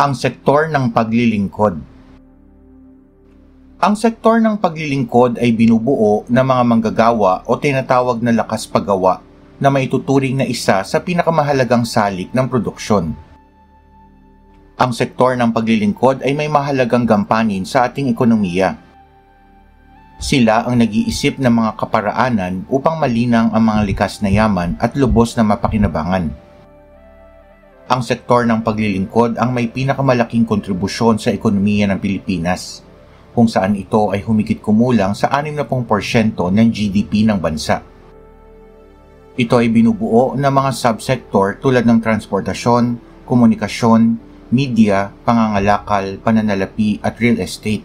Ang sektor ng paglilingkod. Ang sektor ng paglilingkod ay binubuo ng mga manggagawa o tinatawag na lakas paggawa na maituturing na isa sa pinakamahalagang salik ng produksyon. Ang sektor ng paglilingkod ay may mahalagang gampanin sa ating ekonomiya. Sila ang nag-iisip ng mga kaparaanan upang malinang ang mga likas na yaman at lubos na mapakinabangan. Ang sektor ng paglilingkod ang may pinakamalaking kontribusyon sa ekonomiya ng Pilipinas, kung saan ito ay humigit kumulang sa 60% ng GDP ng bansa. Ito ay binubuo ng mga subsektor tulad ng transportasyon, komunikasyon, media, pangangalakal, pananalapi at real estate.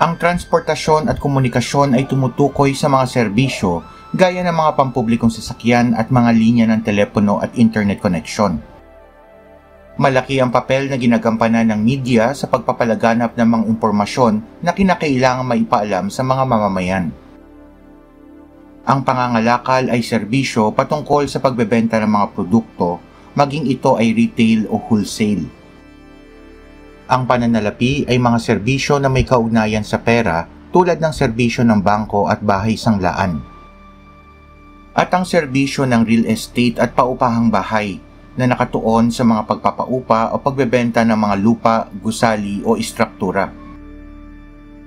Ang transportasyon at komunikasyon ay tumutukoy sa mga serbisyo gaya ng mga pampublikong sasakyan at mga linya ng telepono at internet connection. Malaki ang papel na ginagampanan ng media sa pagpapalaganap ng mga impormasyon na kinakailangan maipaalam sa mga mamamayan. Ang pangangalakal ay serbisyo patungkol sa pagbebenta ng mga produkto, maging ito ay retail o wholesale. Ang pananalapi ay mga serbisyo na may kaugnayan sa pera tulad ng serbisyo ng bangko at bahay sanglaan. At ang serbisyo ng real estate at paupahang bahay na nakatuon sa mga pagpapaupa o pagbebenta ng mga lupa, gusali o istruktura.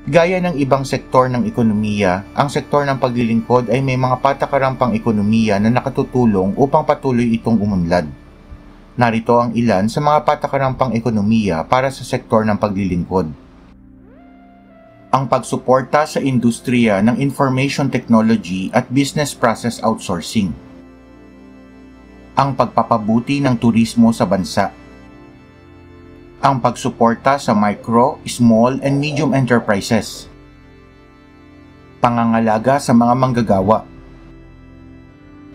Gaya ng ibang sektor ng ekonomiya, ang sektor ng paglilingkod ay may mga patakarang pang-ekonomiya na nakatutulong upang patuloy itong umunlad. Narito ang ilan sa mga patakarang pang-ekonomiya para sa sektor ng paglilingkod. Ang pagsuporta sa industriya ng information technology at business process outsourcing. Ang pagpapabuti ng turismo sa bansa. Ang pagsuporta sa micro, small, and medium enterprises. Pangangalaga sa mga manggagawa.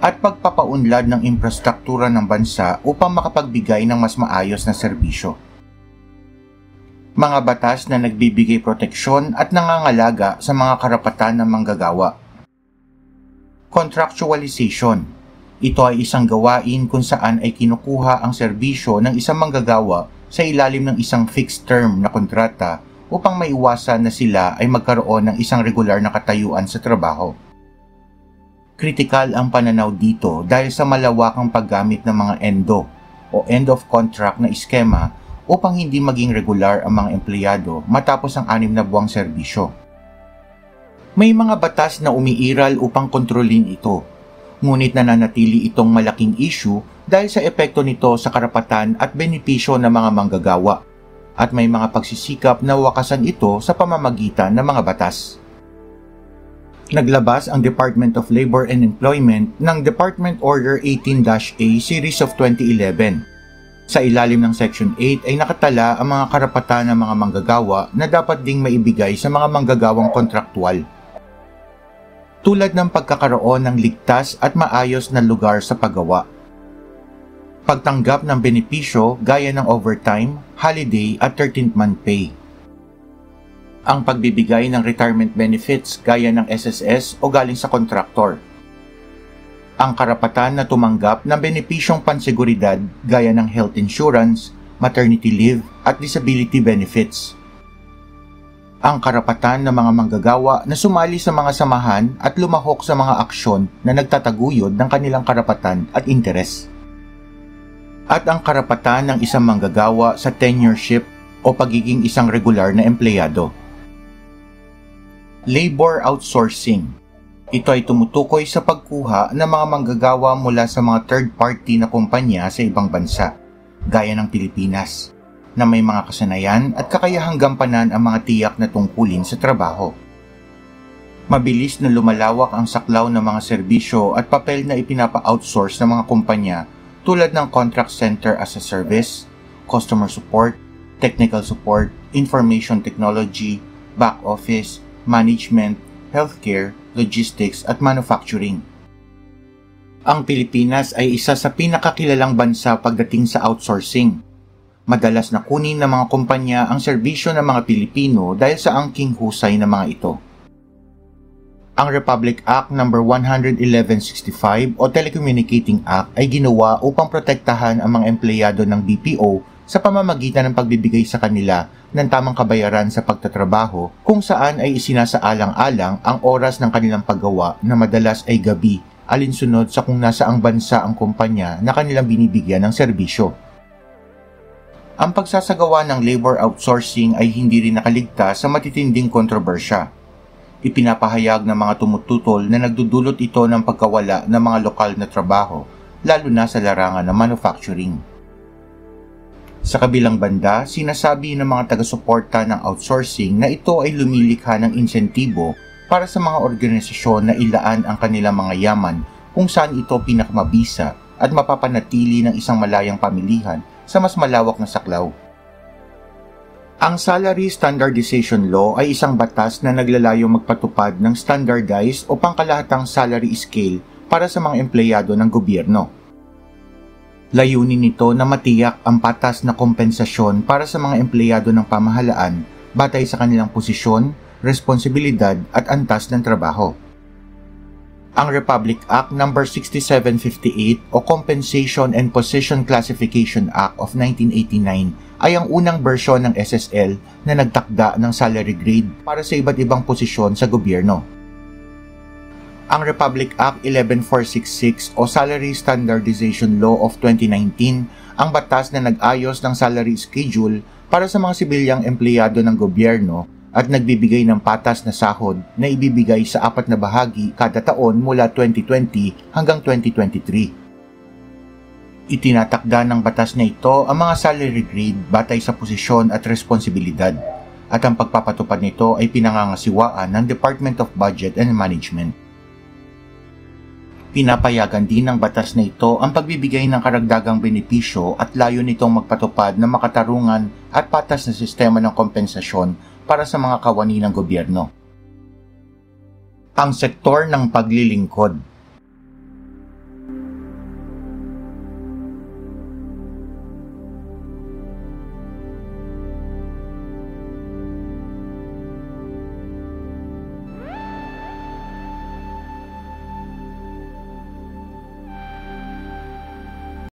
At pagpapaunlad ng infrastruktura ng bansa upang makapagbigay ng mas maayos na serbisyo. Mga batas na nagbibigay proteksyon at nangangalaga sa mga karapatan ng manggagawa. Contractualization. Ito ay isang gawain kung saan ay kinukuha ang serbisyo ng isang manggagawa sa ilalim ng isang fixed term na kontrata upang maiwasan na sila ay magkaroon ng isang regular na katayuan sa trabaho. Kritikal ang pananaw dito dahil sa malawakang paggamit ng mga ENDO o end of contract na iskema upang hindi maging regular ang mga empleyado matapos ang 6 na buwang serbisyo. May mga batas na umiiral upang kontrolin ito, ngunit nananatili itong malaking issue dahil sa epekto nito sa karapatan at benepisyo ng mga manggagawa, at may mga pagsisikap na wakasan ito sa pamamagitan ng mga batas. Naglabas ang Department of Labor and Employment ng Department Order 18-A Series of 2011. Sa ilalim ng Section 8 ay nakatala ang mga karapatan ng mga manggagawa na dapat ding maibigay sa mga manggagawang kontraktual. Tulad ng pagkakaroon ng ligtas at maayos na lugar sa paggawa. Pagtanggap ng benepisyo gaya ng overtime, holiday at 13th month pay. Ang pagbibigay ng retirement benefits gaya ng SSS o galing sa kontraktor. Ang karapatan na tumanggap ng benepisyong panseguridad gaya ng health insurance, maternity leave at disability benefits. Ang karapatan ng mga manggagawa na sumali sa mga samahan at lumahok sa mga aksyon na nagtataguyod ng kanilang karapatan at interes. At ang karapatan ng isang manggagawa sa tenureship o pagiging isang regular na empleyado. Labor outsourcing. Ito ay tumutukoy sa pagkuha ng mga manggagawa mula sa mga third-party na kumpanya sa ibang bansa, gaya ng Pilipinas, na may mga kasanayan at kakayahang gampanan ang mga tiyak na tungkulin sa trabaho. Mabilis na lumalawak ang saklaw ng mga serbisyo at papel na ipinapa-outsource ng mga kumpanya tulad ng contract center as a service, customer support, technical support, information technology, back office, management, healthcare, logistics at manufacturing. Ang Pilipinas ay isa sa pinakakilalang bansa pagdating sa outsourcing. Madalas na kunin ng mga kumpanya ang serbisyo ng mga Pilipino dahil sa angking husay ng mga ito. Ang Republic Act No. 11165 o Telecommunicating Act ay ginawa upang protektahan ang mga empleyado ng BPO sa pamamagitan ng pagbibigay sa kanila ng tamang kabayaran sa pagtatrabaho kung saan ay isinasaalang-alang ang oras ng kanilang paggawa na madalas ay gabi alinsunod sa kung nasaang bansa ang kumpanya na kanilang binibigyan ng serbisyo. Ang pagsasagawa ng labor outsourcing ay hindi rin nakaligtas sa matitinding kontrobersya. Ipinapahayag ng mga tumututol na nagdudulot ito ng pagkawala ng mga lokal na trabaho, lalo na sa larangan ng manufacturing. Sa kabilang banda, sinasabi ng mga taga-suporta ng outsourcing na ito ay lumilikha ng insentibo para sa mga organisasyon na ilaan ang kanilang mga yaman kung saan ito pinakamabisa at mapapanatili ng isang malayang pamilihan sa mas malawak na saklaw. Ang Salary Standardization Law ay isang batas na naglalayong magpatupad ng standardized o pangkalahatang salary scale para sa mga empleyado ng gobyerno. Layunin nito na matiyak ang patas na kompensasyon para sa mga empleyado ng pamahalaan batay sa kanilang posisyon, responsibilidad at antas ng trabaho. Ang Republic Act No. 6758 o Compensation and Position Classification Act of 1989 ay ang unang bersyon ng SSL na nagtakda ng salary grade para sa iba't ibang posisyon sa gobyerno. Ang Republic Act 11466 o Salary Standardization Law of 2019 ang batas na nag-ayos ng salary schedule para sa mga sibilyang empleyado ng gobyerno at nagbibigay ng patas na sahod na ibibigay sa 4 na bahagi kada taon mula 2020 hanggang 2023. Itinatakda ng batas na ito ang mga salary grade batay sa posisyon at responsibilidad at ang pagpapatupad nito ay pinangangasiwaan ng Department of Budget and Management. Pinapayagan din ng batas na ito ang pagbibigay ng karagdagang benepisyo at layo nitong magpatupad ng makatarungan at patas na sistema ng kompensasyon para sa mga kawani ng gobyerno. Ang sektor ng paglilingkod.